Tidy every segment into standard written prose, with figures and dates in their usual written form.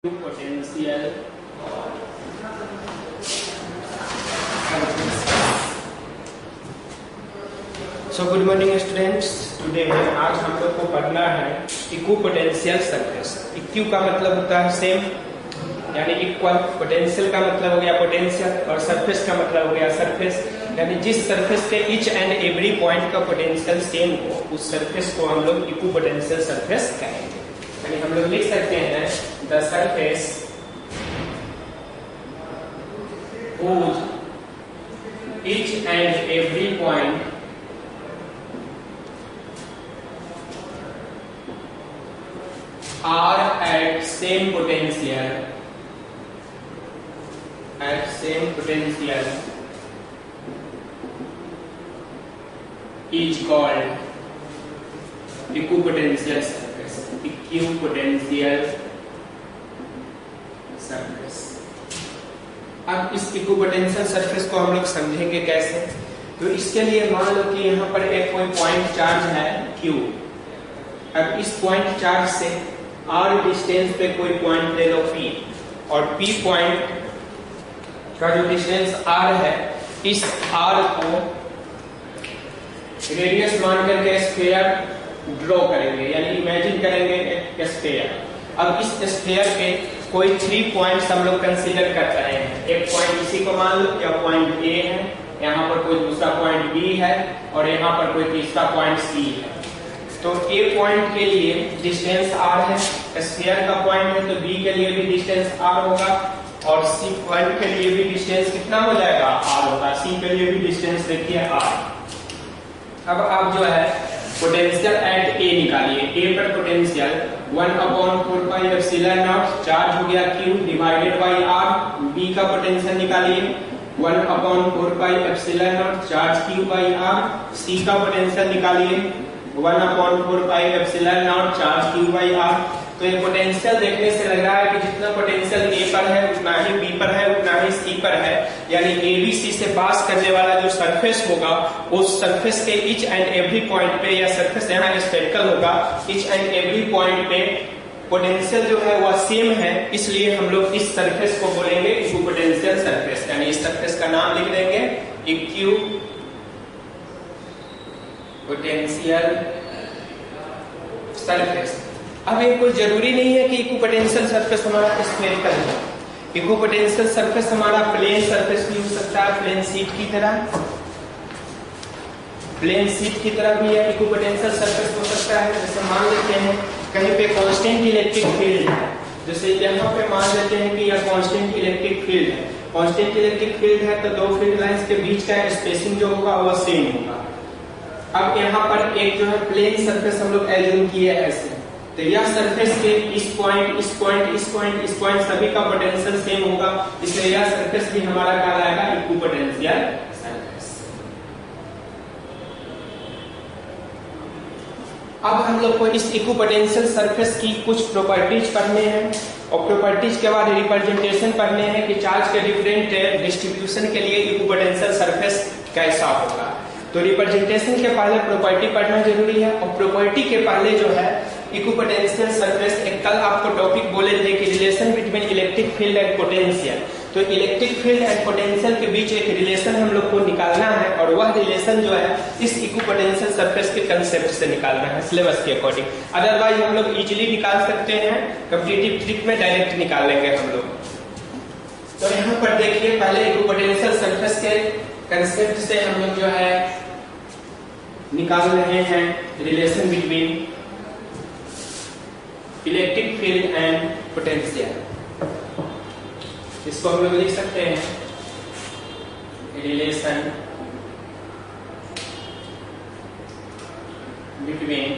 potential so good morning students. Today आज हम लोग को पढ़ना है इक्विपोटेंशियल सरफेस। इक्यू का मतलब होता है सेम, यानी इक्वल। पोटेंशियल का मतलब हो गया पोटेंशियल, और सरफेस का मतलब हो गया सरफेस, यानी जिस सरफेस के ईच एंड एवरी पॉइंट का पोटेंशियल सेम हो उस सरफेस को हम लोग इक्विपोटेंशियल सरफेस कहेंगे। यानी हम लोग लिख सकते हैं the surface whose each and every point are at same potential is called equipotential surface. Equipotential surface। अब इस इक्विपोटेंशियल सरफेस को हम लोग समझेंगे कैसे। तो इसके लिए मान लो कि यहाँ पर एक कोई पॉइंट चार्ज है Q। अब इस पॉइंट चार्ज से R डिस्टेंस पे कोई पॉइंट ले लो P, और P पॉइंट का जो डिस्टेंस R है, इस R को रेडियस मान करके स्फीयर ड्रॉ करेंगे, यानी इमेजिन करेंगे एक स्फीयर। अब इस स्फीयर पे कोई 3 पॉइंट्स हम लोग कंसीडर कर रहे हैं। एक पॉइंट इसी को मान लो या पॉइंट A है, यहाँ पर कोई दूसरा पॉइंट B है, और यहाँ पर कोई तीसरा पॉइंट C है। तो A पॉइंट के लिए डिस्टेंस R है, स्फीयर का पॉइंट है तो B के लिए भी डिस्टेंस R होगा, और C पॉइंट के लिए भी डिस्टेंस कितना हो जाएगा R होगा। C के लिए भी डिस्टेंस देखिए R। अब आप जो है पोटेंशियल एट A निकालिए। A पर पोटेंशियल 1/4πε0 चार्ज हो गया Q divided by R। B का पोटेंशियल निकालिए 1/4πε0 charge Q by R। C का पोटेंशियल निकालिए 1/4πε0 चार्ज Q बाई R। तो ये पोटेंशियल देखने से लग रहा है कि जितना पोटेंशियल A पर है उतना ही B पर है उतना ही C पर है, यानी ABC से पास करने वाला जो सरफेस होगा उस सरफेस के ईच एंड एवरी पॉइंट पे, या सरफेस यहाँ स्फेरिकल होगा, ईच एंड एवरी पॉइंट पे पोटेंशियल जो है वह सेम है, इसलिए हम लोग इस सरफेस को बोलेंगे इक्विपोटेंशियल सरफेस। यानी इस सरफेस का नाम लिख देंगे इक्विपोटेंशियल सरफेस। अब ये कोई जरूरी नहीं है कि इक्विपोटेंशियल सरफेस हमारा स्फेरिकल है। इक्विपोटेंशियल सरफेस हमारा प्लेन सरफेस भी हो सकता है, प्लेन शीट की तरह भी है इक्विपोटेंशियल सरफेस हो सकता है। जैसे मान लेते हैं कहीं पे कांस्टेंट इलेक्ट्रिक फील्ड है, जैसे यहाँ पे मान लेते हैं कि यह कांस्टेंट इलेक्ट्रिक फील्ड है। कांस्टेंट इलेक्ट्रिक फील्ड है तो दो फील्ड लाइंस के बीच का स्पेसिंग जो होगा वह सेम होगा। अब यहाँ पर एक जो है प्लेन सरफेस हम लोग एज्यूम किए ऐसे, तो यह सरफेस के इस पॉइंट सभी का पोटेंशियल सेम होगा, इसलिए यह सरफेस भी हमारा कहलाएगा इक्विपोटेंशियल सरफेस। अब हम लोग को इस इक्विपोटेंशियल सरफेस की कुछ प्रॉपर्टीज पढ़ने हैं, और प्रॉपर्टीज के बाद रिप्रेजेंटेशन पढ़ने हैं कि चार्ज के डिफरेंट डिस्ट्रीब्यूशन के लिए इक्विपोटेंशियल सरफेस कैसा होगा। तो रिप्रेजेंटेशन के पहले प्रॉपर्टी पढ़ना जरूरी है, और प्रॉपर्टी के पहले जो है इक्विपोटेंशियल सरफेस, एक कल आपको टॉपिक बोले थे कि relation between electric field and potential. तो इलेक्ट्रिक फील्ड एंड पोटेंशियल के बीच एक रिलेशन हम लोग को निकालना है, और वह रिलेशन जो है इस इक्विपोटेंशियल सरफेस के कंसेप्ट से निकालना है सिलेबस के अकॉर्डिंग। अदरवाइज हम लोग इजीली निकाल सकते हैं, कॉम्पिटिटिव ट्रिक में डायरेक्ट निकाल लेंगे हम लोग। तो यहाँ पर देखिए पहले इक्विपोटेंशियल सरफेस के कंसेप्ट से हम लोग जो है निकाल रहे हैं relation between electric field and potential. इसको हम लोग लिख सकते हैं relation between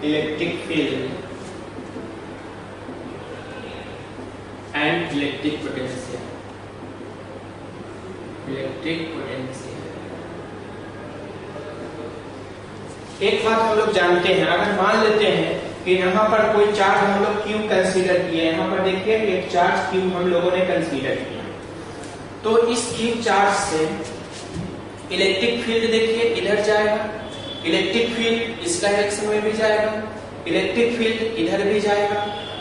electric field and electric potential. एक बात हम लोग जानते हैं, अगर मान लेते हैं कि यहाँ पर कोई चार्ज हम लोग Q कंसीडर किए, यहाँ पर देखिए एक चार्ज Q हम लोगों ने कंसीडर किया, तो इस Q चार्ज से इलेक्ट्रिक फील्ड देखिए इधर जाएगा, इलेक्ट्रिक फील्ड इस डायरेक्शन में भी जाएगा, इलेक्ट्रिक फील्ड इधर भी जाएगा,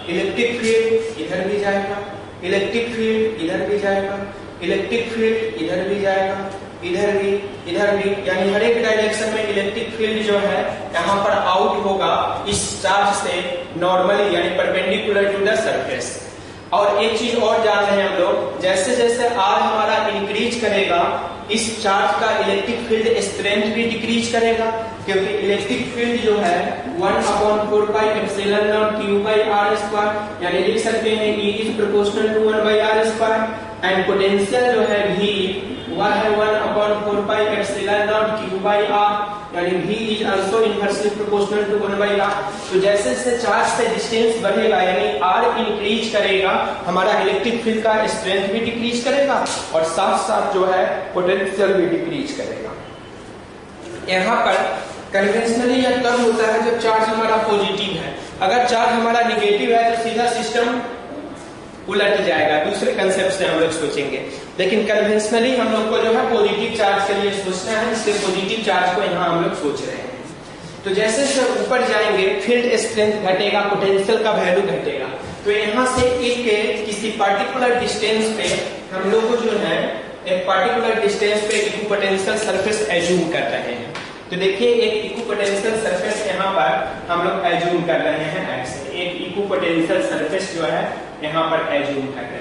इलेक्ट्रिक फील्ड इधर भी जाएगा, इलेक्ट्रिक फील्ड इधर भी जाएगा, इलेक्ट्रिक फील्ड इधर भी जाएगा, इधर भी, यानी हर एक डायरेक्शन में इलेक्ट्रिक फील्ड जो है यहाँ पर आउट होगा इस चार्ज से नॉर्मली, यानी परपेंडिकुलर टू द सरफेस। और एक चीज और जान रहे हैं हम लोग, जैसे जैसे R हमारा इंक्रीज करेगा इस चार्ज का इलेक्ट्रिक फील्ड स्ट्रेंथ भी डिक्रीज करेगा, क्योंकि इलेक्ट्रिक फील्ड जो है 1/4πε0 Q/r², यानी लिख सकते हैं E is proportional to 1/r², and potential जो है V वह है 1/4πε0 Q/r, यानी V is also inversely proportional to 1/r। तो जैसे जैसे चार्ज से डिस्टेंस बढ़ेगा यानी R इंक्रीज करेगा, हमारा इलेक्ट्रिक फील्ड का स्ट्रेंथ भी डिक्रीज करेगा और साथ साथ जो है पोटेंशियल भी डिक्रीज करेगा। यहाँ पर कन्वेंशनली यह तब होता है जब चार्ज हमारा पॉजिटिव है। अगर चार्ज हमारा निगेटिव है तो सीधा सिस्टम उलट जाएगा, दूसरे कंसेप्ट से हम लोग सोचेंगे। लेकिन कन्वेंशनली हम लोग को जो है पॉजिटिव चार्ज के लिए सोचना है, इसलिए पॉजिटिव चार्ज को यहाँ हम लोग सोच रहे हैं। तो जैसे जैसे ऊपर जाएंगे फील्ड स्ट्रेंथ घटेगा, पोटेंशियल का वैल्यू घटेगा। तो यहाँ से एक किसी पार्टिकुलर डिस्टेंस पे हम लोग को जो है एक पार्टिकुलर डिस्टेंस पे इक्विपोटेंशियल सरफेस एज्यूम कर रहे हैं। तो देखिए एक इक्विपोटेंशियल सरफेस यहाँ पर हम लोग एज्यूम कर रहे हैं ऐसे, एक इक्विपोटेंशियल सरफेस जो है यहाँ पर एज्यूम कर रहे हैं।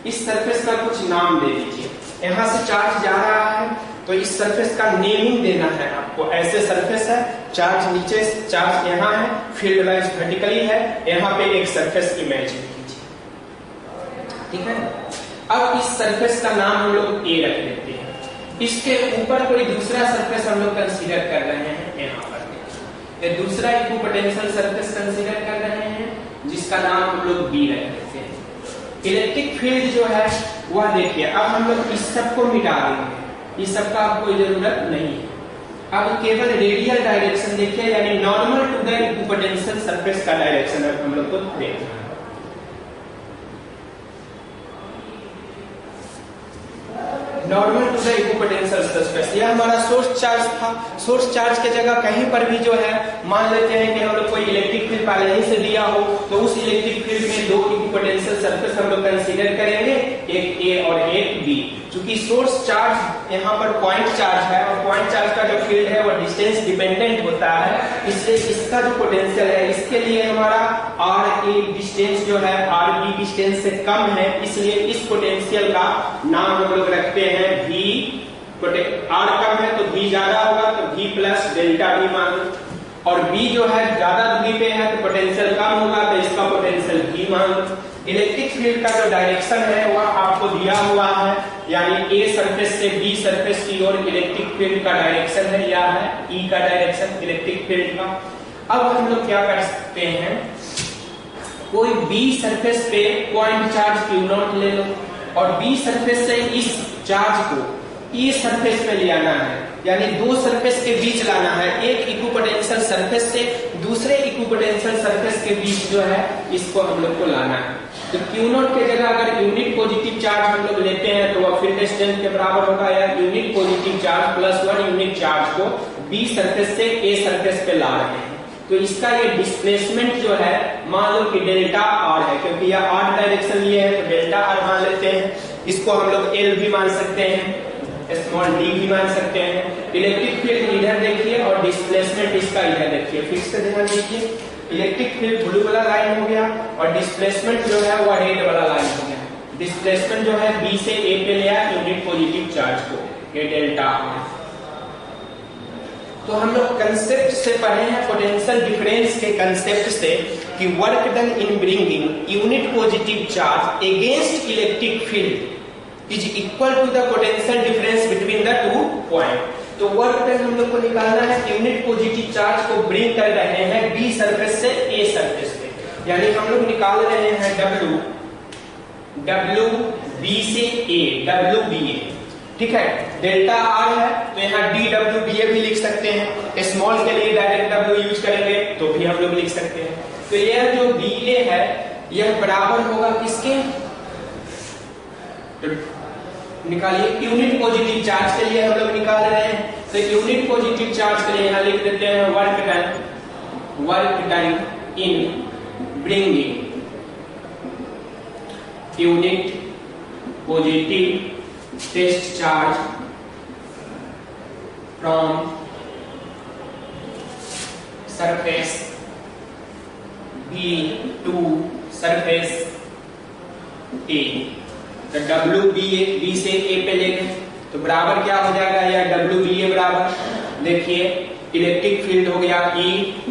इस सरफेस का कुछ नाम दे दीजिए। यहाँ से चार्ज जा रहा है तो इस सरफेस का नेमिंग देना है आपको। ऐसे सरफेस है, चार्ज नीचे, चार्ज यहाँ है, फील्ड लाइंस वर्टिकली है, यहाँ पे एक सरफेस इमेजिन कीजिए, ठीक है। अब इस सरफेस का नाम हम लोग ए रख लेते हैं। इसके ऊपर कोई दूसरा सरफेस हम लोग कंसीडर कर रहे हैं, यहाँ पर एक दूसरा इक्विपोटेंशियल सरफेस कंसीडर कर रहे हैं जिसका नाम हम लोग बी रख लेते हैं। इलेक्ट्रिक फील्ड जो है वह देखिए, अब हम लोग इस सब को मिटा देंगे, इस सब का आपको जरूरत नहीं है। अब केवल रेडियल डायरेक्शन देखिए, यानी normal to the equipotential surface का डायरेक्शन हम लोग को देखना है। Normal to the equipotential surface, यह हमारा सोर्स चार्ज था। सोर्स चार्ज के जगह कहीं पर भी जो है मान लेते हैं कि हम लोग कोई इलेक्ट्रिक फील्ड पहले ही से दिया हो, तो उस इलेक्ट्रिक फील्ड में दो इक्विपोटेंशियल सरफेस हम लोग कंसीडर करेंगे, एक ए और एक बी। क्योंकि सोर्स चार्ज यहाँ पर पॉइंट चार्ज है और पॉइंट चार्ज का जो फील्ड है वो डिस्टेंस डिपेंडेंट होता है, इसलिए इसका जो पोटेंशियल है इसके लिए हमारा आर ए डिस्टेंस जो है आर बी डिस्टेंस से कम है, इसलिए इस पोटेंशियल का नाम हम लोग रखते हैं V। आर कम है तो V ज्यादा होगा तो V प्लस डेल्टा V मान लो, और B जो है ज्यादा दूरी पे है तो पोटेंशियल कम होगा तो इसका पोटेंशियल V मान लो। इलेक्ट्रिक फील्ड का जो डायरेक्शन है वह आपको दिया हुआ है, यानी A सरफेस से B सरफेस की ओर इलेक्ट्रिक फील्ड का डायरेक्शन है, या है E का डायरेक्शन इलेक्ट्रिक फील्ड का। अब हम लोग क्या कर सकते हैं, कोई B सरफेस पे पॉइंट चार्ज Q0 ले लो और B सरफेस से इस चार्ज को E सरफेस में ले आना है, यानी दो सरफेस के बीच लाना है। एक इक्विपोटेंशियल सरफेस से दूसरे इक्विपोटेंशियल सरफेस के बीच जो है इसको हम लोग को लाना है। तो Q0 के जगह अगर यूनिट पॉजिटिव चार्ज हम लोग लेते हैं तो वह फील्ड स्ट्रेंथ के बराबर होगा, या unit positive charge plus 1 unit charge को B सरफेस से A सरफेस पे ला रहे हैं। तो इसका ये डिस्प्लेसमेंट जो है मान लो कि डेल्टा आर है, क्योंकि यह आर डायरेक्शन लिए है तो डेल्टा आर मान लेते हैं। इसको हम लोग एल भी मान सकते हैं, स्मॉल डी भी मान सकते हैं। इलेक्ट्रिक फील्ड इधर देखिए और डिस्प्लेसमेंट इसका इधर देखिए, फिर से ध्यान दीजिए। इलेक्ट्रिक फील्ड ब्लू वाला लाइन हो गया और डिस्प्लेसमेंट जो है वह रेड वाला लाइन हो गया। डिस्प्लेसमेंट जो है बी से ए पे ले आया यूनिट पॉजिटिव चार्ज को, ये डेल्टा आर। तो हम लोग कंसेप्ट से पढ़े हैं पोटेंशियल डिफरेंस के कंसेप्ट से कि work done in bringing unit positive charge against electric field is equal to the potential difference between the two point. तो वर्क डन हम लोग को निकालना है, यूनिट पॉजिटिव चार्ज को ब्रिंग कर रहे हैं बी सरफेस से ए सरफेस पे, यानी हम लोग निकाल रहे हैं डब्ल्यू बी से ए, डब्ल्यू बी ए, ठीक है। डेल्टा आर है तो यहाँ डी डब्ल्यू बी ए भी लिख सकते हैं, स्मॉल के लिए डायरेक्ट डब्ल्यू यूज करेंगे तो भी हम लोग लिख सकते हैं। तो यह जो बी ए है यह बराबर होगा किसके, तो निकालिए यूनिट पॉजिटिव चार्ज के लिए हम लोग निकाल रहे हैं, तो यूनिट पॉजिटिव चार्ज के लिए यहाँ लिख देते हैं work done in bringing unit positive test charge from surface B to surface A। तो B से A पे ले गए तो बराबर क्या हो जाएगा, या WBA बराबर, देखिए इलेक्ट्रिक फील्ड हो गया E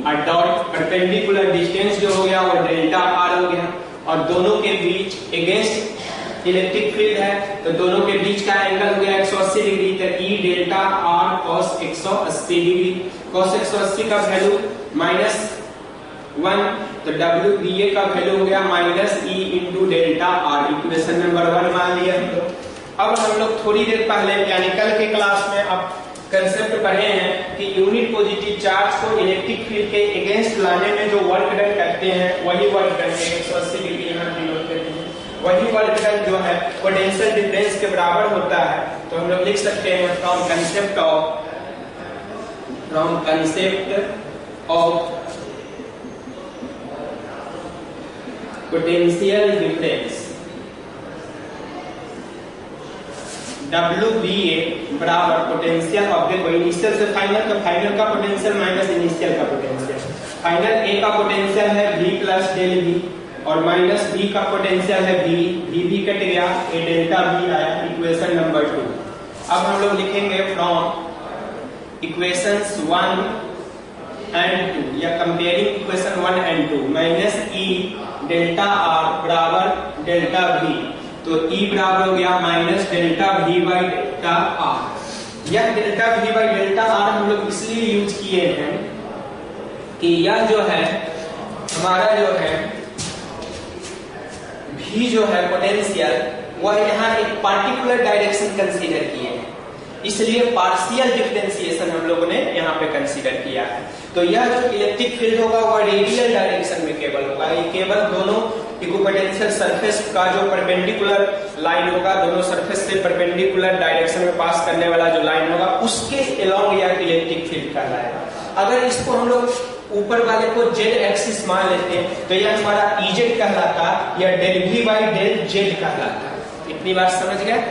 और डॉट परपेंडिकुलर डिस्टेंस जो हो गया वो डेल्टा R हो गया, और दोनों के बीच अगेंस्ट इलेक्ट्रिक फील्ड है तो दोनों के बीच का एंगल हो गया 180 डिग्री। तो E delta R cos 180 degree, cos 180 का वैल्यू -1, तो WBA का वैल्यू हो गया -E into delta R, equation number 1 मान लिया हम लोग। अब हम लोग थोड़ी देर पहले यानी कल के क्लास में अब कंसेप्ट पढ़े हैं कि यूनिट पॉजिटिव चार्ज को इलेक्ट्रिक फील्ड के अगेंस्ट लाने में जो वर्क डन करते हैं वही वर्क डन 180 डिग्री यहाँ डिनोट करते हैं, वही वर्क डन जो है पोटेंशियल डिफरेंस के बराबर होता है। तो हम लोग लिख सकते हैं from concept of potential difference WBA बराबर पोटेंशियल ऑफ देखो इनिशियल से फाइनल का, फाइनल का पोटेंशियल माइनस इनिशियल का पोटेंशियल। फाइनल A का पोटेंशियल है V प्लस डेल V और माइनस B का पोटेंशियल है V कट गया, A डेल्टा V आया, इक्वेशन नंबर 2। अब हम लोग लिखेंगे फ्रॉम इक्वेशंस 1 एंड 2 या comparing equation 1 and 2 minus E delta R बराबर डेल्टा V, तो E बराबर हो गया minus delta V by delta R। यह delta V by delta R हम लोग इसलिए यूज किए हैं कि यह जो है हमारा जो है V जो है पोटेंशियल वह यहाँ एक पार्टिकुलर डायरेक्शन कंसीडर किए हैं, इसलिए पार्शियल डिफरेंशिएशन हम लोगों ने यहाँ पे कंसीडर किया है। तो यह जो इलेक्ट्रिक फील्ड होगा वह रेडियल डायरेक्शन में केवल होगा, ये केवल दोनों इक्विपोटेंशियल सरफेस का जो परपेंडिकुलर लाइन होगा, दोनों सरफेस से परपेंडिकुलर डायरेक्शन में पास करने वाला जो लाइन होगा उसके अलोंग यह इलेक्ट्रिक फील्ड कहलाएगा। अगर इसको हम लोग ऊपर वाले को जेड एक्सिस मान लेते हैं तो यह हमारा EZ कहलाता, या del V by del Z कहलाता। इतनी बात समझ गए।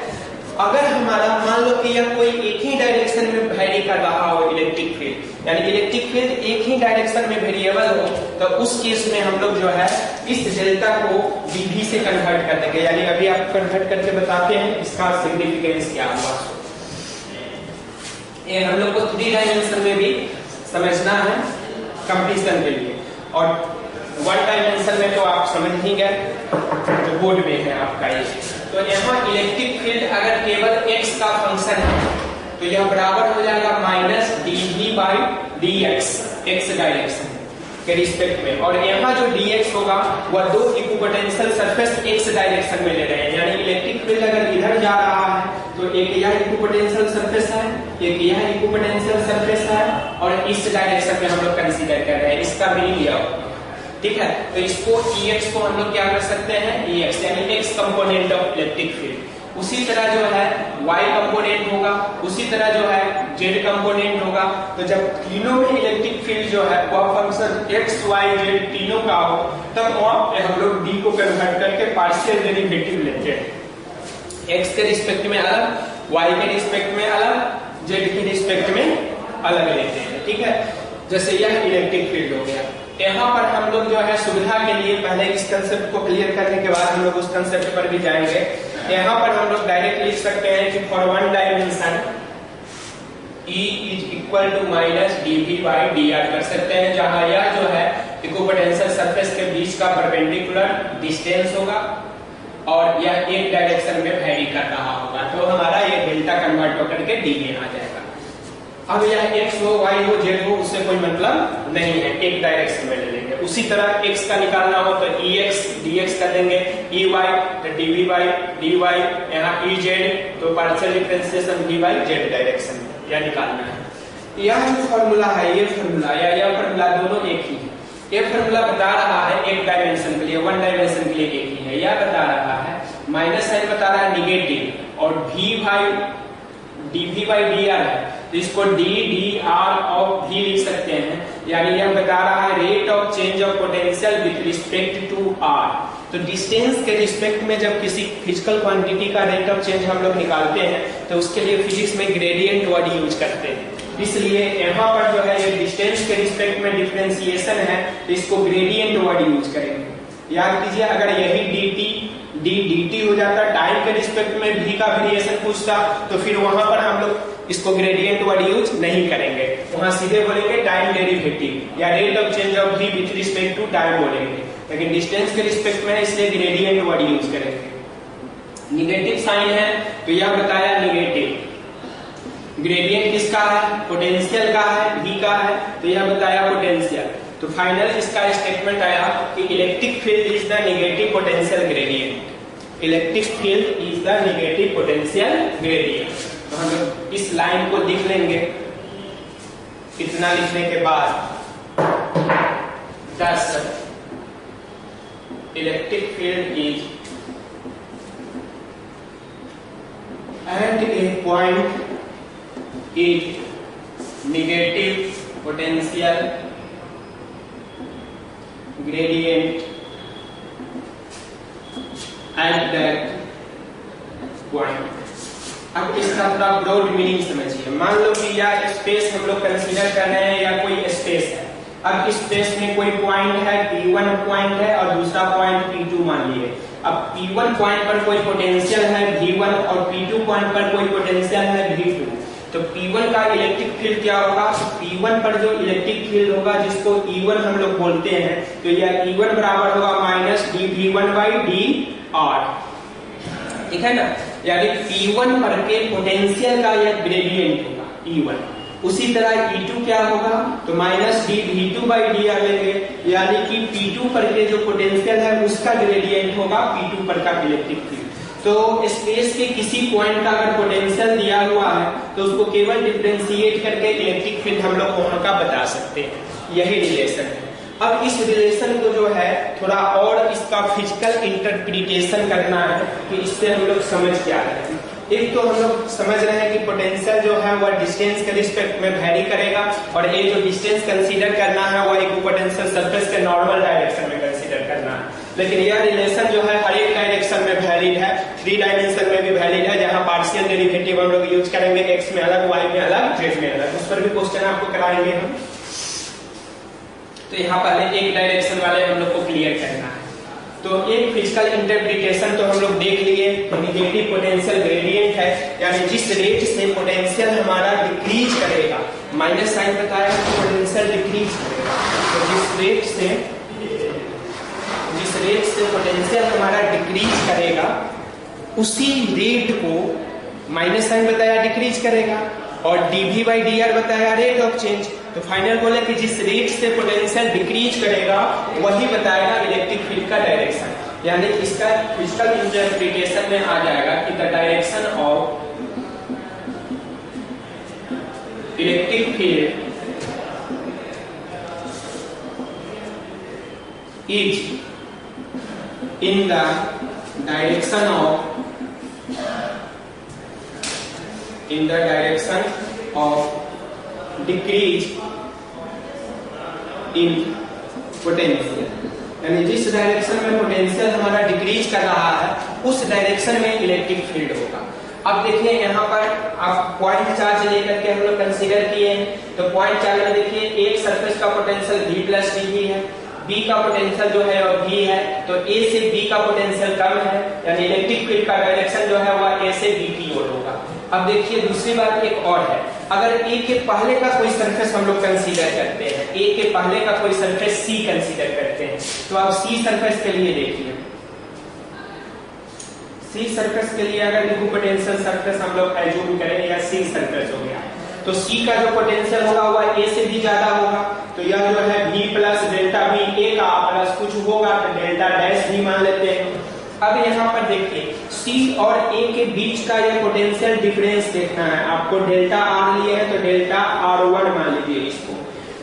अगर हमारा मान लो कि यह कोई एक ही डायरेक्शन में वेरी कर रहा हो इलेक्ट्रिक फील्ड, यानी इलेक्ट्रिक फील्ड एक ही डायरेक्शन में वेरिएबल हो, तो उस केस में हम लोग जो है इस डेल्टा को dV से कन्वर्ट कर देंगे, यानी अभी आप कन्वर्ट करके बताते हैं इसका सिग्निफिकेंस क्या हुआ। ये हम लोग को 3 डायमेंशन में भी समझना है कंपटीशन के लिए, और 1 डायमेंशन में तो आप समझ ही गए जो बोर्ड में है आपका ये। तो यहाँ इलेक्ट्रिक फील्ड अगर केवल x का फंक्शन है तो यह बराबर हो जाएगा minus dV by dx, x direction के रिस्पेक्ट में, और यहाँ जो dx होगा वह दो इक्विपोटेंशियल सरफेस x डायरेक्शन में ले रहे हैं, यानी इलेक्ट्रिक फील्ड अगर इधर जा रहा है तो एक यह इक्विपोटेंशियल सरफेस है, एक यह इक्विपोटेंशियल सरफेस है, और इस डायरेक्शन में हम लोग कंसीडर कर रहे हैं, इसका मीनिंग यह होगा। ठीक है, तो इसको Ex को हम लोग क्या कर सकते हैं, Ex यानी x component of electric field. उसी तरह जो है y कंपोनेंट होगा, उसी तरह जो है z कंपोनेंट होगा। तो जब तीनों में इलेक्ट्रिक फील्ड जो है वह फंक्शन x y z तीनों का हो तब वहां पे हम लोग d को कन्वर्ट करके पार्शियल डेरिवेटिव लेते हैं, x के रिस्पेक्ट में अलग, y के रिस्पेक्ट में अलग, z के रिस्पेक्ट में अलग लेते हैं। ठीक है, जैसे यह इलेक्ट्रिक फील्ड हो गया। यहाँ पर हम लोग जो है सुविधा के लिए पहले इस कंसेप्ट को क्लियर करने के बाद हम लोग उस कंसेप्ट पर भी जाएंगे। यहाँ पर हम लोग डायरेक्ट लिख सकते हैं कि for 1 dimension E is equal to minus dV by dr कर सकते हैं, जहाँ यह जो है इक्विपोटेंशियल सरफेस के बीच का परपेंडिकुलर डिस्टेंस होगा और यह एक डायरेक्शन में वेरी कर रहा होगा, तो हमारा ये डेल्टा कन्वर्ट होकर के dV आ जाएगा। अब यह x हो y हो z हो उससे कोई मतलब नहीं है, एक डायरेक्शन में ले लेंगे। उसी तरह x का निकालना हो तो Ex dx कर देंगे, Ey तो dV बाई dy, यहाँ Ez तो partial differentiation v by z direction में यह निकालना है। यह जो फॉर्मूला है, ये फॉर्मूला या यह फॉर्मूला दोनों एक ही है। ये फॉर्मूला बता रहा है एक डायमेंशन के लिए, 1 डायमेंशन के लिए एक ही है। यह बता रहा है माइनस साइन बता रहा है निगेटिव, और v by dV by dr है, तो इसको d dr ऑफ v लिख सकते हैं। यानी यह बता रहा है rate of change of potential with respect to R. तो डिस्टेंस के रिस्पेक्ट में जब किसी फिजिकल क्वांटिटी का रेट ऑफ चेंज हम लोग निकालते हैं तो उसके लिए फिजिक्स में ग्रेडियंट वर्ड यूज करते हैं। इसलिए यहाँ पर जो है ये डिस्टेंस के रिस्पेक्ट में डिफरेंशिएशन है तो इसको ग्रेडियंट वर्ड यूज करेंगे। याद कीजिए अगर यही dt हो जाता टाइम के रिस्पेक्ट में v का वेरिएशन पूछता तो फिर वहां पर हम लोग इसको ग्रेडियंट वर्ड यूज नहीं करेंगे, वहां सीधे बोलेंगे टाइम डेरिवेटिव या rate of change of v with respect to time बोलेंगे। लेकिन डिस्टेंस के रिस्पेक्ट में इसलिए ग्रेडियंट वर्ड यूज करेंगे। निगेटिव साइन है तो यह बताया निगेटिव। ग्रेडियंट किसका है? पोटेंशियल का है, v का है, तो यह बताया पोटेंशियल। तो फाइनल इसका स्टेटमेंट आया कि electric field is the negative potential gradient. Electric field is the negative potential gradient. तो हम लोग इस लाइन को लिख लेंगे। इतना लिखने के बाद 10 electric field is at a point is negative potential gradient at that point। अब इसका थोड़ा ब्रॉड मीनिंग समझिए। मान लो कि यह स्पेस हम लोग कंसीडर कर रहे हैं या कोई स्पेस है। अब स्पेस में कोई पॉइंट है P1 पॉइंट है और दूसरा पॉइंट P2 मान लिए। अब P1 पॉइंट पर कोई पोटेंशियल है V1 और P2 पॉइंट पर कोई पोटेंशियल है V2। तो P1 का इलेक्ट्रिक फील्ड क्या होगा? तो P1 पर जो इलेक्ट्रिक फील्ड होगा जिसको E1 हम लोग बोलते हैं तो यह E1 बराबर होगा माइनस dV1 बाई dr। ठीक है ना? यानी P1 पर के पोटेंशियल का यह ग्रेडियंट होगा E1। उसी तरह E2 क्या होगा? तो माइनस dV2 बाई dr लेंगे, यानी कि P2 पर के जो पोटेंशियल है उसका ग्रेडियंट होगा P2 पर का इलेक्ट्रिक फील्ड। तो स्पेस के किसी पॉइंट का अगर पोटेंशियल दिया हुआ है तो उसको केवल डिफरेंशिएट करके इलेक्ट्रिक फील्ड हम लोग वहां का बता सकते हैं। यही रिलेशन है। अब इस रिलेशन को जो है थोड़ा और इसका फिजिकल इंटरप्रिटेशन करना है कि इससे हम लोग समझ क्या रहे हैं। एक तो हम लोग समझ रहे हैं कि पोटेंशियल जो है वह डिस्टेंस के रिस्पेक्ट में वैरी करेगा और ये जो डिस्टेंस कंसीडर करना है वह इक्विपोटेंशियल सरफेस के नॉर्मल डायरेक्शन में कंसीडर करना है। लेकिन यह रिलेशन जो है हर एक डायरेक्शन में वैलिड है, 3 डायमेंशन में भी वैलिड है, जहां पार्शियल डेरिवेटिव हम लोग यूज करेंगे x में अलग, y में अलग, z में अलग। उस पर भी क्वेश्चन आपको कराएंगे हम। तो यहाँ पहले एक डायरेक्शन वाले हम लोग को क्लियर करना है। तो एक फिजिकल इंटरप्रिटेशन तो हम लोग देख लिए, नेगेटिव पोटेंशियल ग्रेडियंट है, यानी जिस रेट से पोटेंशियल हमारा डिक्रीज करेगा, माइनस साइन बताया पोटेंशियल डिक्रीज करेगा। तो जिस रेट से पोटेंशियल हमारा डिक्रीज करेगा उसी रेट को माइनस साइन बताया डिक्रीज करेगा और dV बाई dr बताया रेट ऑफ चेंज। तो फाइनल बोले कि जिस रेट से पोटेंशियल डिक्रीज करेगा वही बताएगा इलेक्ट्रिक फील्ड का डायरेक्शन। यानी इसका फिजिकल इंटरप्रिटेशन में आ जाएगा कि the direction of electric field is in the direction of decrease in potential। यानी जिस डायरेक्शन में पोटेंशियल हमारा डिक्रीज कर रहा है उस डायरेक्शन में इलेक्ट्रिक फील्ड होगा। अब देखिए यहाँ पर आप पॉइंट चार्ज लेकर के हम लोग कंसीडर किए हैं। तो पॉइंट चार्ज में देखिए एक सरफेस का पोटेंशियल V प्लस dV है, B का पोटेंशियल जो है वो V है, तो A से B का पोटेंशियल कम है, यानी इलेक्ट्रिक फील्ड का डायरेक्शन जो है वह A से B की ओर होगा। अब देखिए दूसरी बात एक और है, अगर A के पहले का कोई सरफेस हम लोग कंसीडर करते हैं, A के पहले का कोई सरफेस C कंसीडर करते हैं, तो अब C सरफेस के लिए देखिए, C सरफेस के लिए अगर इक्विपोटेंशियल सरफेस हम लोग एज्यूम करें या C सरफेस हो गया तो C का जो पोटेंशियल होगा वह A से भी ज्यादा होगा। तो यह जो है V plus delta V, A का प्लस कुछ होगा तो डेल्टा डैश भी मान लेते हैं। अब यहाँ पर देखिए C और A के बीच का यह पोटेंशियल डिफरेंस देखना है आपको। डेल्टा R लिए है तो डेल्टा R1 मान लीजिए इसको,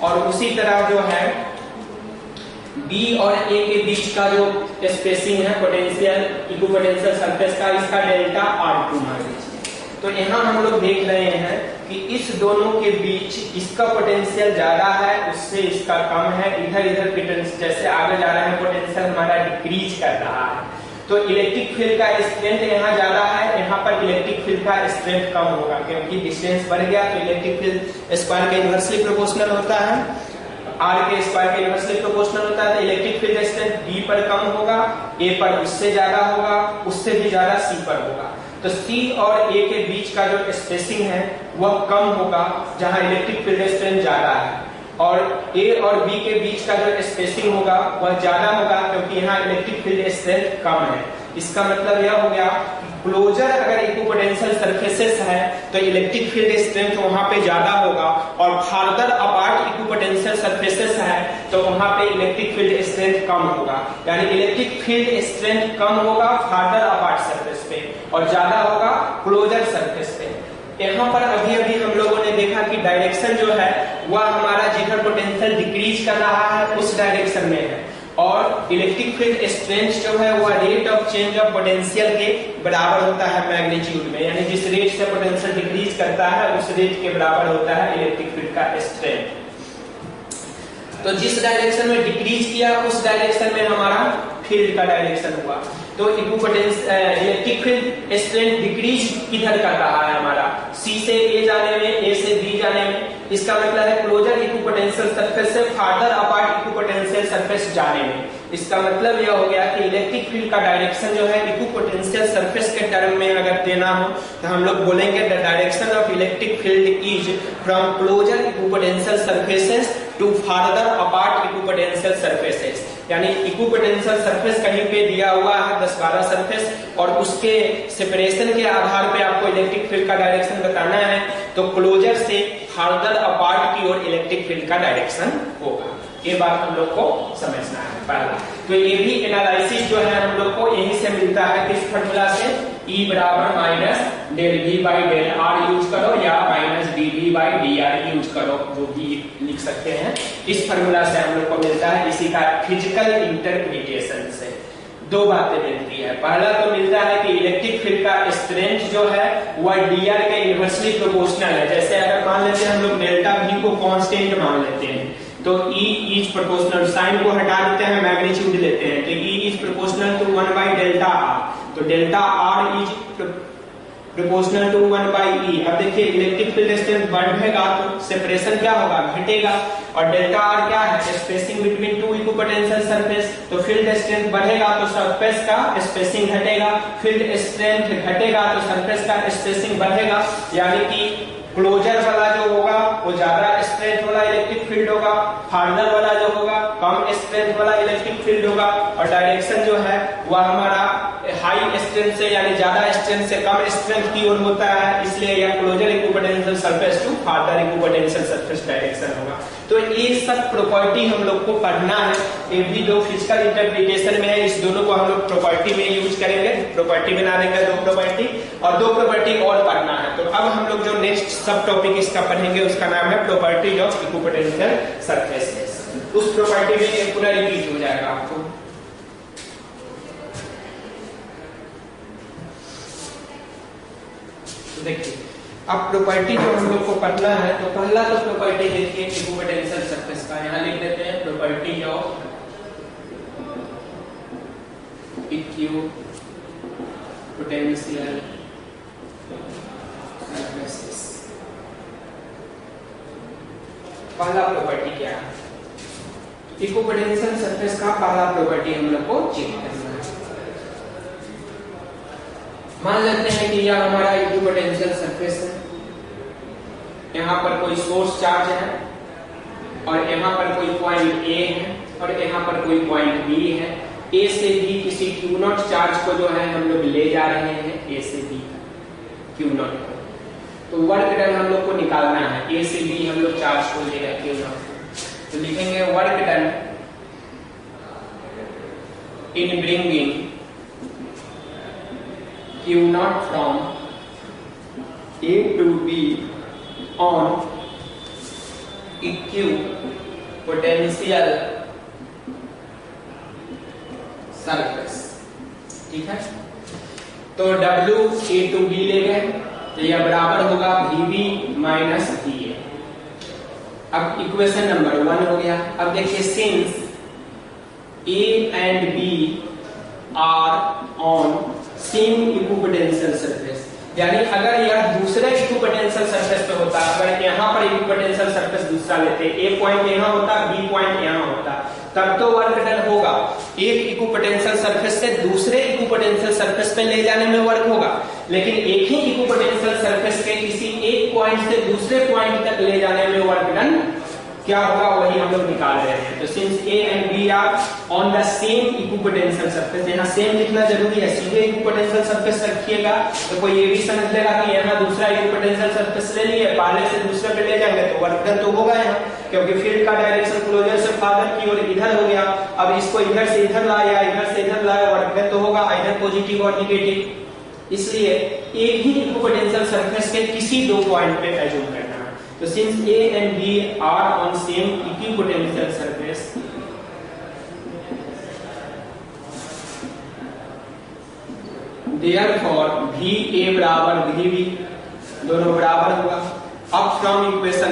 और उसी तरह जो है B और A के बीच का जो स्पेसिंग है पोटेंशियल इक्विपोटेंशियल सरफेस का, इसका डेल्टा R2 मान लीजिए। तो यहाँ हम लोग देख रहे हैं कि इस दोनों के बीच इसका पोटेंशियल ज्यादा है, उससे इसका कम है। इधर इधर पोटेंशियल जैसे आगे जा रहा है पोटेंशियल हमारा डिक्रीज कर रहा है। तो इलेक्ट्रिक फील्ड का स्ट्रेंथ यहाँ ज्यादा है, यहाँ पर इलेक्ट्रिक फील्ड का स्ट्रेंथ कम होगा, क्योंकि डिस्टेंस बढ़ गया तो इलेक्ट्रिक फील्ड स्क्वायर के इनवर्सली प्रोपोर्शनल होता है, आर के स्क्वायर के इनवर्सली प्रोपोर्शनल होता है। तो इलेक्ट्रिक फील्ड स्ट्रेंथ डी पर कम होगा, ए पर उससे ज्यादा होगा, उससे भी ज्यादा सी पर होगा। तो सी और ए के बीच का जो स्पेसिंग है वह कम होगा जहां इलेक्ट्रिक फील्ड स्ट्रेंथ ज्यादा है, और ए और बी के बीच का जो स्पेसिंग होगा वह ज्यादा होगा क्योंकि यहाँ इलेक्ट्रिक फील्ड स्ट्रेंथ कम है। इसका मतलब यह हो गया क्लोजर अगर इक्विपोटेंशियल सरफेसेस है तो इलेक्ट्रिक फील्ड स्ट्रेंथ वहां पे ज्यादा होगा, और फार्दर अपार्ट इक्विपोटेंशियल सरफेसेस है तो वहां पे इलेक्ट्रिक फील्ड स्ट्रेंथ कम होगा। यानी इलेक्ट्रिक फील्ड स्ट्रेंथ कम होगा फार्दर अपार्ट सरफेस पे और ज्यादा होगा क्लोजर सरफेस पे। यहाँ पर अभी अभी हम लोगों ने देखा कि डायरेक्शन जो है वह हमारा जिधर पोटेंशियल डिक्रीज कर रहा है उस डायरेक्शन में है, और इलेक्ट्रिक फील्ड स्ट्रेंथ जो है वह rate of change of potential के बराबर होता है मैग्नीट्यूड में। यानी जिस रेट से पोटेंशियल डिक्रीज करता है उस रेट के बराबर होता है इलेक्ट्रिक फील्ड का स्ट्रेंथ। तो जिस डायरेक्शन में डिक्रीज किया उस डायरेक्शन में हमारा फील्ड का डायरेक्शन हुआ। तो इलेक्ट्रिक फील्ड स्ट्रेंथ डिक्रीज किधर कर रहा है हमारा, सी से ए जाने में, ए से बी जाने में। इसका मतलब है क्लोजर इक्विपोटेंशियल सरफेस से फार्दर अपार्ट इक्विपोटेंशियल सरफेस जाने में। इसका मतलब यह हो गया कि इलेक्ट्रिक फील्ड का डायरेक्शन जो है इक्विपोटेंशियल सरफेस के टर्म में अगर देना हो तो हम लोग बोलेंगे the direction of electric field is from closer equipotential surfaces to farther apart equipotential surfaces. यानी इक्विपोटेंशियल सरफेस कहीं पे दिया हुआ है 10-12 सरफेस, और उसके सेपरेशन के आधार पे आपको इलेक्ट्रिक फील्ड का डायरेक्शन बताना है, तो क्लोजर से फार्दर अपार्ट की ओर इलेक्ट्रिक फील्ड का डायरेक्शन होगा। ये बात हम लोग को समझना है पहला। तो ये भी एनालिसिस जो है हम लोग को यहीं से मिलता है, किस फॉर्मूला से, E बराबर minus del V by del R use करो या minus dV by dR use करो, जो भी लिख सकते हैं। इस फॉर्मूला से हम लोग को मिलता है, इसी का फिजिकल इंटरप्रिटेशन से दो बातें मिलती है। पहला तो मिलता है कि इलेक्ट्रिक फील्ड का स्ट्रेंथ जो है वह dr के इनवर्सली प्रोपोर्शनल है। जैसे अगर मान लेते हैं हम लोग डेल्टा V को कांस्टेंट मान लेते हैं तो E इज प्रोपोर्शनल, साइन को हटा देते हैं मैग्नीट्यूड लेते हैं तो E is proportional to 1 by delta R। तो delta R is proportional to 1 by E। अब देखिए इलेक्ट्रिक फील्ड स्ट्रेंथ बढ़ेगा तो सेपरेशन क्या होगा, घटेगा, और डेल्टा R क्या है, spacing between two equipotential surface. तो फील्ड स्ट्रेंथ बढ़ेगा तो सरफेस का स्पेसिंग घटेगा, फील्ड स्ट्रेंथ घटेगा तो सरफेस का स्पेसिंग बढ़ेगा। यानी कि क्लोजर वाला जो होगा वो ज्यादा स्ट्रेंथ वाला इलेक्ट्रिक फील्ड होगा, फार्दर वाला जो होगा कम स्ट्रेंथ वाला इलेक्ट्रिक फील्ड होगा, और डायरेक्शन जो है वह हमारा हाई स्ट्रेंथ से यानी ज्यादा स्ट्रेंथ से कम स्ट्रेंथ की ओर होता है, इसलिए यह closer equipotential surface to farther equipotential surface direction होगा। तो ये सब प्रॉपर्टी हम लोग को पढ़ना है, ये भी दो फिजिकल इंटरप्रिटेशन में है, इस दोनों को हम लोग प्रॉपर्टी में यूज करेंगे, प्रॉपर्टी बना देंगे दो प्रॉपर्टी, और दो प्रॉपर्टी और पढ़ना है। तो अब हम लोग जो नेक्स्ट सब टॉपिक इसका पढ़ेंगे उसका नाम है प्रॉपर्टीज ऑफ इक्विपोटेंशियल सरफेसेस। उस प्रॉपर्टी में ये पूरा रिपीट हो जाएगा आपको। तो देखिए अब प्रॉपर्टी जो हम लोग को पढ़ना है, तो पहला तो प्रॉपर्टी देखिए इक्विपोटेंशियल सरफेस का, यहाँ लिख देते हैं प्रॉपर्टी ऑफ इक्विपोटेंशियल सरफेसेस। पहला प्रॉपर्टी क्या है, इक्विपोटेंशियल सरफेस का पहला प्रॉपर्टी हम लोग को चेक करना है। मान लेते हैं कि यह हमारा इक्विपोटेंशियल सरफेस है, यहाँ पर कोई सोर्स चार्ज है, और यहाँ पर कोई पॉइंट A है, और यहाँ पर कोई पॉइंट B है। A से B किसी Q0 चार्ज को जो है हम लोग ले जा रहे हैं A से B Q0 को, तो वर्क डन हम लोग को निकालना है। A से B हम लोग चार्ज को ले रहे हैं Q0, तो लिखेंगे work done in bringing Q0 from A to B on equipotential surface. ठीक है, तो W A to B ले गए, तो यह बराबर होगा VB माइनस VA। अब इक्वेशन नंबर 1 हो गया। अब देखिए since A and B are on same equipotential surface, यानी अगर यह दूसरे इक्विपोटेंशियल सरफेस पे होता, अगर यहाँ पर इक्विपोटेंशियल सरफेस दूसरा लेते, ए पॉइंट यहाँ होता, बी पॉइंट यहाँ होता, तब तो वर्क डन होगा। एक इक्विपोटेंशियल सरफेस से दूसरे इक्विपोटेंशियल सरफेस पे ले जाने में वर्क होगा, लेकिन एक ही इक्विपोटेंशियल सरफेस के किसी एक पॉइंट से दूसरे पॉइंट तक ले जाने में वर्क डन क्या होगा, वही हम लोग निकाल रहे हैं। तो since A and B are on the same equipotential surface, यहाँ सेम लिखना जरूरी है, सीधे इक्विपोटेंशियल सरफेस रखिएगा तो कोई ये भी समझ लेगा कि यहाँ दूसरा इक्विपोटेंशियल सरफेस ले लिए, पहले से दूसरे पे ले जाएंगे तो वर्क डन तो होगा यहाँ, क्योंकि फील्ड का डायरेक्शन क्लोजर से फादर की ओर इधर हो गया। अब इसको इधर से इधर लाया, इधर से इधर लाया, वर्क डन तो होगा, इधर पॉजिटिव और निगेटिव। इसलिए एक ही इक्विपोटेंशियल सरफेस के किसी दो पॉइंट पे एज्यूम करना है। तो since A and B are on same equipotential surface, therefore VA बराबर VB, दोनों बराबर हुआ। अब फ्रॉम इक्वेशन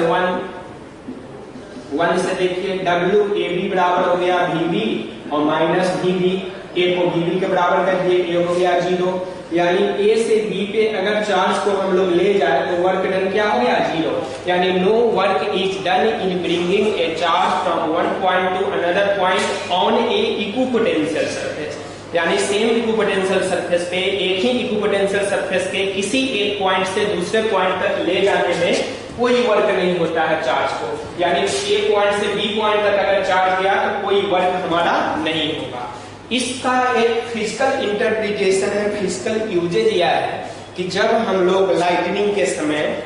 1 से देखिए WAB बराबर हो गया VB और माइनस VB, A को VB के बराबर कर दिए, A हो गया 0, यानी A से B पे अगर चार्ज को हम लोग ले जाए तो वर्क डन क्या हो गया 0, यानी no work is done in bringing a charge from one point to another point on a equipotential surface, यानी सेम इक्विपोटेंशियल सरफेस पे एक ही इक्विपोटेंशियल सरफेस के किसी एक पॉइंट से दूसरे पॉइंट तक ले जाने में कोई वर्क नहीं होता है चार्ज को, यानी A पॉइंट से B पॉइंट तक अगर चार्ज गया तो कोई वर्क हमारा नहीं होगा। इसका एक फिजिकल इंटरप्रिटेशन है, फिजिकल यूजेज यह है कि जब हम लोग लाइटनिंग के समय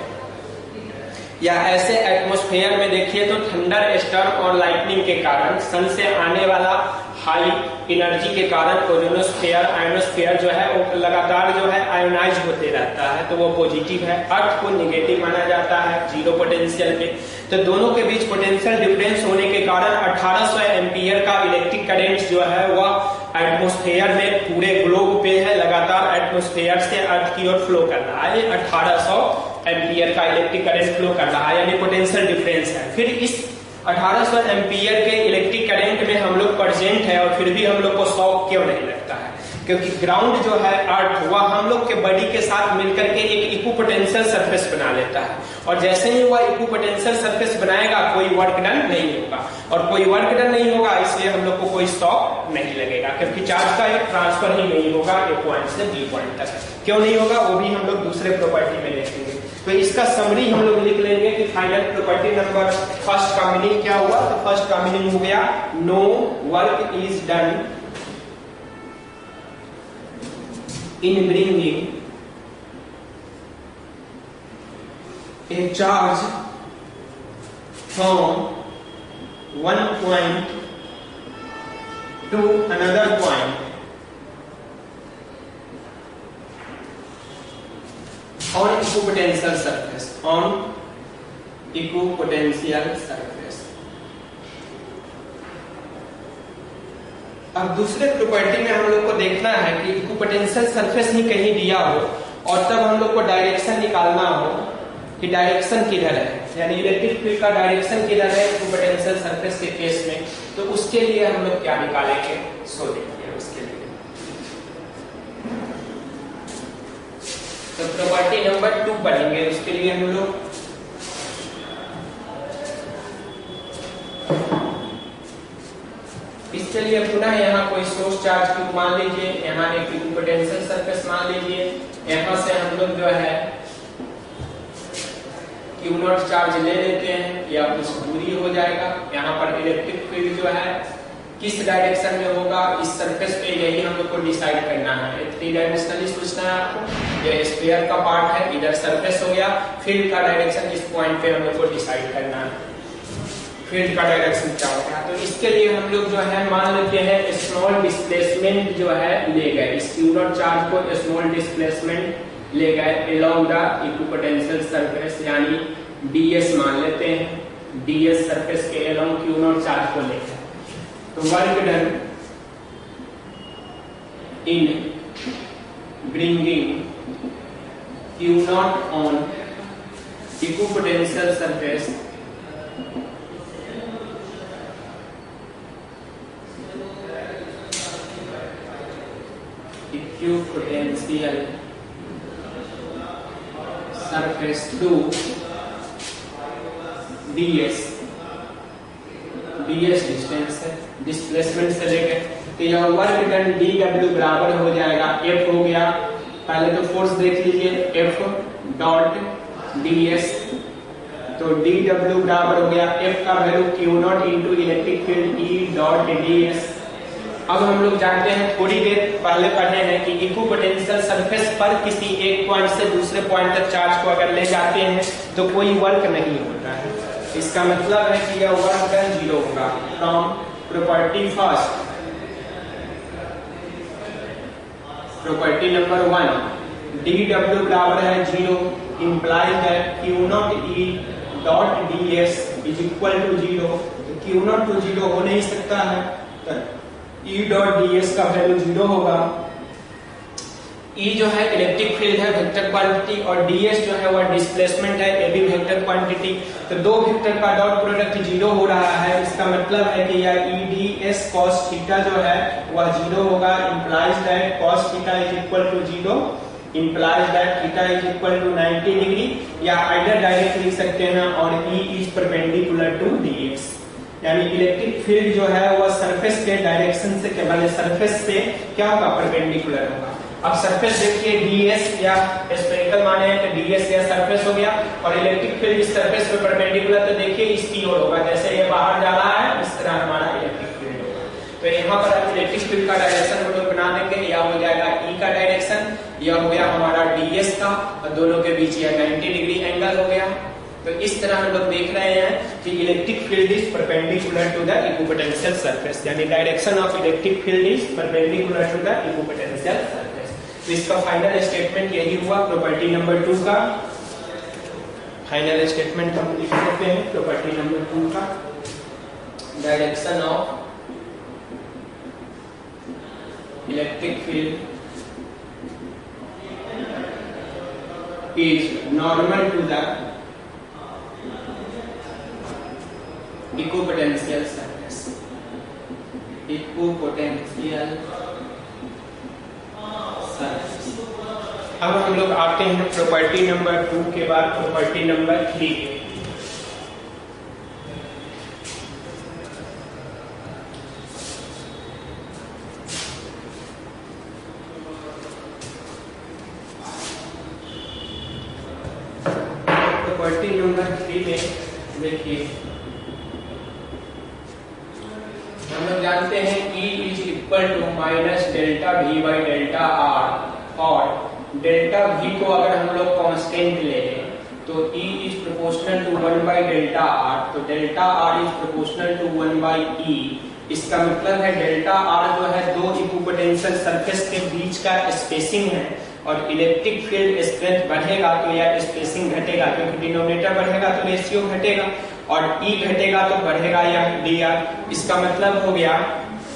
या ऐसे एटमॉस्फेयर में देखिए तो थंडर स्टॉर्म और लाइटनिंग के कारण सन से आने वाला हाई एनर्जी के कारण ओजोनोस्फेयर आयोनोस्फेयर जो है वो लगातार जो है आयोनाइज होते रहता है, तो वो पॉजिटिव है। अर्थ को नेगेटिव माना जाता है जीरो पोटेंशियल पे। तो दोनों के बीच पोटेंशियल डिफरेंस होने के कारण 1800 एम्पियर का इलेक्ट्रिक करंट जो है वह एटमॉस्फेयर में पूरे ग्लोब पे है, लगातार एटमॉस्फेयर से अर्थ की ओर फ्लो कर रहा है। 1800 एम्पियर का इलेक्ट्रिक करंट फ्लो कर रहा है, यानी पोटेंशियल डिफरेंस है। फिर इस 1800 एम्पियर के इलेक्ट्रिक करंट में हम लोग प्रेजेंट है और फिर भी हम लोग को शॉक क्यों नहीं लगता है, क्योंकि ग्राउंड जो है अर्थ वह हम लोग के बॉडी के साथ मिलकर के एक इक्विपोटेंशियल सरफेस बना लेता है, और जैसे ही वह इक्विपोटेंशियल सरफेस बनाएगा कोई वर्क डन नहीं होगा, और कोई वर्क डन नहीं होगा इसलिए हम लोग को कोई शॉक नहीं लगेगा, क्योंकि चार्ज का एक ट्रांसफर ही नहीं होगा ए पॉइंट से बी पॉइंट तक। क्यों नहीं होगा वो भी हम लोग दूसरे प्रॉपर्टी में देखेंगे। तो इसका समरी हम लोग लिख लेंगे कि फाइनल प्रॉपर्टी नंबर फर्स्ट का मीनिंग क्या हुआ, तो फर्स्ट का मीनिंग हो गया no work is done in bringing a charge from one point to another point on equipotential surface, on equipotential surface। अब दूसरे प्रॉपर्टी में हम लोग को देखना है कि इक्विपोटेंशियल सरफेस ही कहीं दिया हो और तब हम लोग को डायरेक्शन निकालना हो कि डायरेक्शन किधर है, यानी इलेक्ट्रिक फील्ड का डायरेक्शन किधर है इक्विपोटेंशियल सरफेस के केस में। तो उसके लिए हम लोग क्या निकालेंगे, सो देखिए उसके लिए तो प्रॉपर्टी नंबर 2 पढ़ेंगे। उसके लिए हम लोग इसके लिए पुनः यहाँ कोई सोर्स चार्ज क्यू मान लीजिए, यहाँ एक इक्विपोटेंशियल सरफेस मान लीजिए, यहाँ से हम लोग जो है क्यू नॉट चार्ज ले लेते हैं या कुछ दूरी हो जाएगा। यहाँ पर इलेक्ट्रिक फील्ड जो है किस डायरेक्शन में होगा इस सरफेस पे, यही हम लोग को डिसाइड करना है। 3 डायमेंशनली सोचना है आपको, ये स्फीयर का पार्ट है, इधर सरफेस हो गया, फील्ड का डायरेक्शन इस पॉइंट पे हम लोग को डिसाइड करना है फील्ड का डायरेक्शन क्या होगा। तो इसके लिए हम लोग जो है मान लेते हैं स्मॉल डिस्प्लेसमेंट जो है ले गए, इस क्यू नॉट चार्ज को स्मॉल डिस्प्लेसमेंट ले गए अलोंग द इक्विपोटेंशियल सरफेस, यानी ds मान लेते हैं, ds सरफेस के अलोंग क्यू नॉट चार्ज को ले गए। तो work done in bringing Q naught on equipotential surface equipotential surface through ds distance है, डिस्प्लेसमेंट से लेकर, तो यह वर्क डन dw बराबर हो जाएगा F हो गया, पहले तो फोर्स देख लीजिए F डॉट ds, तो dw बराबर हो गया F का value Q not into electric field E dot ds। अब हम लोग जानते हैं, थोड़ी देर पहले पढ़े हैं कि इक्विपोटेंशियल सरफेस पर किसी एक पॉइंट से दूसरे पॉइंट तक चार्ज को अगर ले जाते हैं तो कोई वर्क नहीं होता है। इसका मतलब है कि यह वर्क डन 0 होगा। From property first, property number 1, dw बराबर है 0 implies that Q not E dot ds is equal to 0। तो Q नॉट तो 0 हो नहीं सकता है, तो E डॉट ds का वैल्यू 0 होगा। E जो है इलेक्ट्रिक फील्ड है, वेक्टर क्वांटिटी, और ds जो है वह डिस्प्लेसमेंट है, ये भी वेक्टर क्वांटिटी। तो दो वेक्टर का डॉट प्रोडक्ट 0 हो रहा है, इसका मतलब है कि यह E ds cos थीटा जो है वह 0 होगा। Implies that cos theta is equal to 0, implies that theta is equal to 90 degree, या आइदर डायरेक्ट लिख सकते हैं, और E is perpendicular to ds, यानी इलेक्ट्रिक फील्ड जो है वह सरफेस के डायरेक्शन से, केवल सरफेस से क्या होगा, परपेंडिकुलर होगा। अब सरफेस देखिए ds या स्फेरिकल माने हैं, तो ds या सरफेस हो गया, और इलेक्ट्रिक फील्ड इस सरफेस पे परपेंडिकुलर, तो देखिए इसकी ओर होगा, जैसे ये बाहर जा रहा है इस तरह हमारा इलेक्ट्रिक फील्ड होगा। तो यहाँ पर हम इलेक्ट्रिक फील्ड का डायरेक्शन हम लोग बना देंगे, या हो जाएगा E का डायरेक्शन, यह हो गया हमारा ds का, और दोनों के बीच यह 90 डिग्री एंगल हो गया। तो इस तरह हम लोग देख रहे हैं कि electric field is perpendicular to the equipotential surface, यानी direction of electric field is perpendicular to the equipotential surface. तो इसका फाइनल स्टेटमेंट यही हुआ प्रॉपर्टी नंबर 2 का। फाइनल स्टेटमेंट हम लिख देते हैं प्रॉपर्टी नंबर 2 का, direction of electric field is normal to the equipotential surface, equipotential surface. अब हम लोग आते हैं प्रॉपर्टी नंबर 2 के बाद प्रॉपर्टी नंबर 3। प्रॉपर्टी नंबर 3 में देखिए, हम लोग जानते हैं E is equal to minus delta V by delta R, और डेल्टा V को अगर हम लोग कांस्टेंट ले लें तो E is proportional to 1 by delta R, तो delta R is proportional to 1 by E। इसका मतलब है डेल्टा R जो है दो इक्विपोटेंशियल सरफेस के बीच का स्पेसिंग है, और इलेक्ट्रिक फील्ड स्ट्रेंथ बढ़ेगा तो यह स्पेसिंग घटेगा, क्योंकि डिनोमिनेटर बढ़ेगा तो रेशियो घटेगा, और E घटेगा तो बढ़ेगा यह dr। इसका मतलब हो गया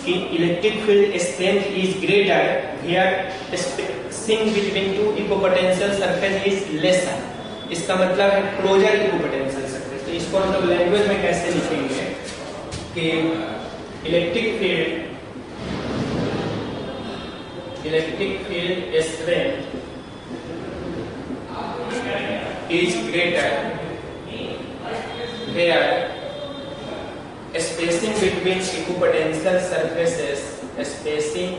कि electric field strength is greater here spacing between two equipotential surface is lesser. इसका मतलब है क्लोजर इक्विपोटेंशियल सरफेस। तो इसको हम लोग लैंग्वेज में कैसे लिखेंगे कि electric field strength is greater here spacing between equipotential surfaces, spacing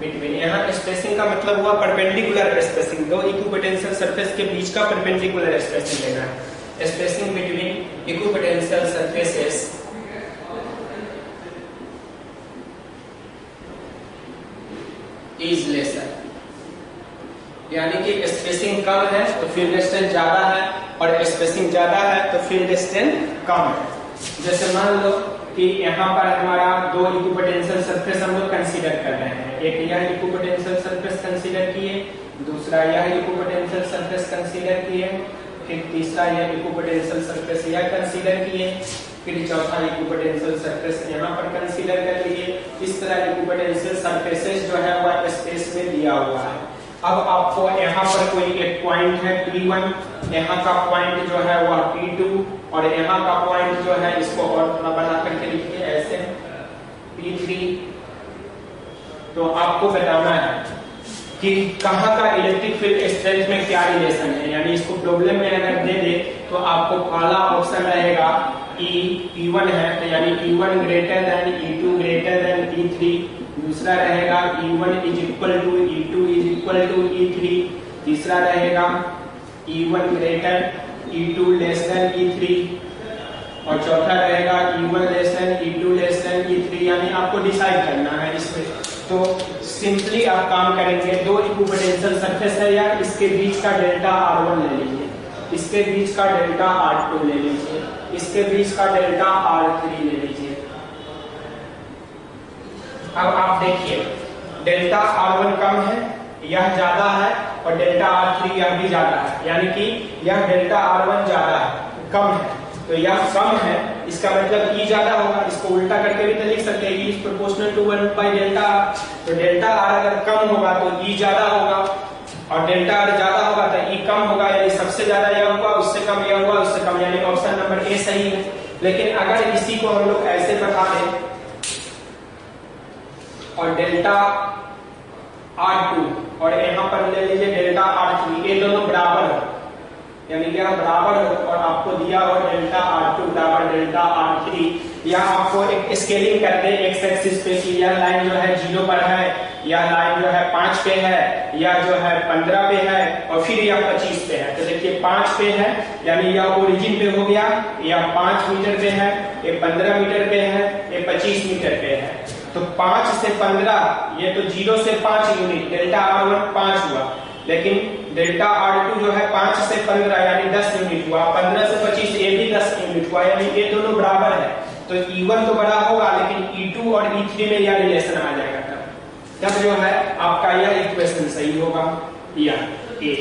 between, यहाँ spacing का मतलब हुआ परपेंडिकुलर स्पेसिंग, दो इक्विपोटेंशियल सरफेस के बीच का परपेंडिकुलर स्पेसिंग लेना है। Spacing between equipotential surfaces is lesser, यानी कि स्पेसिंग कम है तो फील्ड स्ट्रेंथ ज्यादा है, और स्पेसिंग ज्यादा है तो फील्ड स्ट्रेंथ कम है। जैसे मान लो कि यहाँ पर हमारा दो इक्विपोटेंशियल सरफेस हम लोग कंसीडर कर रहे हैं, एक यह इक्विपोटेंशियल सरफेस कंसीडर किए, दूसरा यह इक्विपोटेंशियल सरफेस कंसीडर किए, फिर तीसरा यह इक्विपोटेंशियल सरफेस यह कंसीडर किए, फिर चौथा इक्विपोटेंशियल सरफेस यहाँ पर कंसीडर कर लिए। इस तरह इक्विपोटेंशियल सरफेसेस जो है वह स्पेस में दिया हुआ है। अब आपको यहाँ पर कोई एक पॉइंट है P1, यहाँ का पॉइंट जो है वो P2 और यहाँ का पॉइंट जो है इसको और थोड़ा बना करके लिखिए ऐसे P3। तो आपको बताना है कि कहाँ का इलेक्ट्रिक फील्ड स्ट्रेंथ में क्या रिलेशन है, यानी इसको प्रॉब्लम में अगर दे दे तो आपको पहला ऑप्शन रहेगा P1 है, तो यानी E1 greater than E2 greater than E3। दूसरा रहेगा E1 is equal to E2 is equal to E3। तीसरा रहेगा E1 greater E2 less than E3 और चौथा रहेगा E1 less than E2 less than E3। यानी आपको डिसाइड करना है इसमें। तो सिंपली आप काम करेंगे, दो इक्विपोटेंशियल सरफेस है या इसके बीच का डेल्टा R1 ले लीजिए, इसके बीच का डेल्टा R2 ले लीजिए, इसके बीच का डेल्टा R3 ले लीजिए। अब आप देखिए डेल्टा R1 कम है, यह ज्यादा है, और डेल्टा R3 यह भी ज्यादा है, यानी कि यह डेल्टा R1 ज्यादा है, कम है, तो यह कम है, इसका मतलब E ज्यादा होगा। इसको उल्टा करके भी तो लिख सकते हैं, E is proportional to 1 by delta R। तो डेल्टा R अगर कम होगा तो E ज्यादा होगा, और डेल्टा R ज्यादा होगा तो E कम होगा, यानी सबसे ज्यादा यह हुआ, उससे कम यह हुआ, उससे कम, यानी ऑप्शन नंबर ए सही है। लेकिन अगर इसी को हम लोग ऐसे बता दें और डेल्टा R2 और यहाँ पर ले लीजिए डेल्टा R3, ये दोनों बराबर हो, यानी यह बराबर हो और आपको दिया हो डेल्टा R2 बराबर डेल्टा R3, या आपको एक स्केलिंग कर दे एक्स एक्सिस पे कि यह लाइन जो है 0 पर है, यह लाइन जो है 5 पे है, या जो है 15 पे है, और फिर यह 25 पे है। तो देखिए 5 पे है यानी यह ओरिजिन पे हो गया, यह 5 मीटर पे है, ये 15 मीटर पे है, ये 25 मीटर पे है। तो 5 से 15 ये तो 0 से 5 यूनिट, डेल्टा R1 5 हुआ, लेकिन डेल्टा R2 जो है 5 से 15 यानी 10 यूनिट हुआ, 15 से 25 ये भी 10 यूनिट हुआ, यानी ये दोनों बराबर है। तो E1 तो बड़ा होगा, लेकिन E2 और E3 में यह रिलेशन आ जाएगा, तब जो है आपका यह इक्वेशन सही होगा, या ए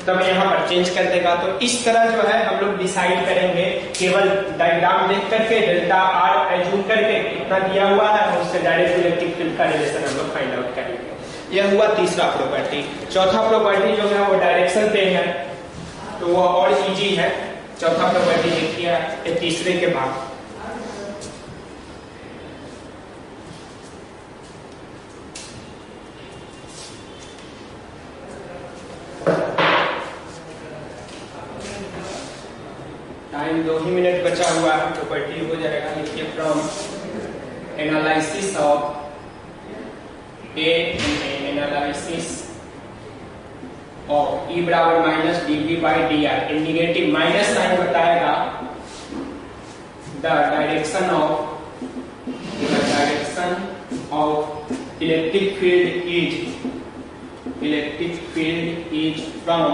तब यहाँ पर चेंज कर देगा। तो इस तरह जो है हम लोग डिसाइड करेंगे, केवल डायग्राम देख करके डेल्टा R एज्यूम करके कितना दिया हुआ है, उससे डायरेक्ट इलेक्ट्रिक फील्ड का रिलेशन हम लोग फाइंड आउट करेंगे। यह हुआ तीसरा प्रॉपर्टी। चौथा प्रॉपर्टी जो है वो डायरेक्शन पे है, तो वो और इजी है। चौथा प्रॉपर्टी देखिए तीसरे के बाद, टाइम 2 ही मिनट बचा हुआ है, प्रॉपर्टी हो जाएगा। लिखिए from analysis of analysis of E बराबर minus dV by dr, indicative minus sign बताएगा the direction of electric field is from,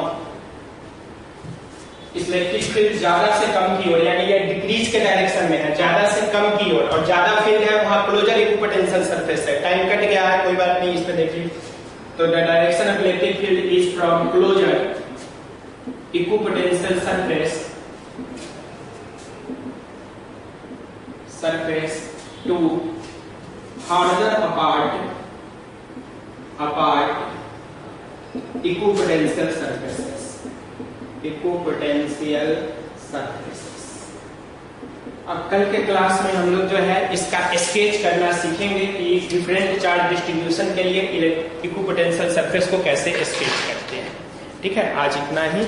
electric field ज्यादा से कम की ओर, यानी ये डिक्रीज के डायरेक्शन में है, ज्यादा से कम की ओर, और ज्यादा फील्ड है वहां क्लोजर इक्विपोटेंशियल सरफेस है। टाइम कट गया है, कोई बात नहीं, इस पे देखिए। तो the direction of electric field is from closer equipotential surface to farther apart equipotensial surfaces। अब कल के क्लास में हम लोग जो है इसका स्केच करना सीखेंगे कि डिफरेंट चार्ज डिस्ट्रीब्यूशन के लिए इक्विपोटेंशियल सरफेस को कैसे स्केच करते हैं। ठीक है, आज इतना ही।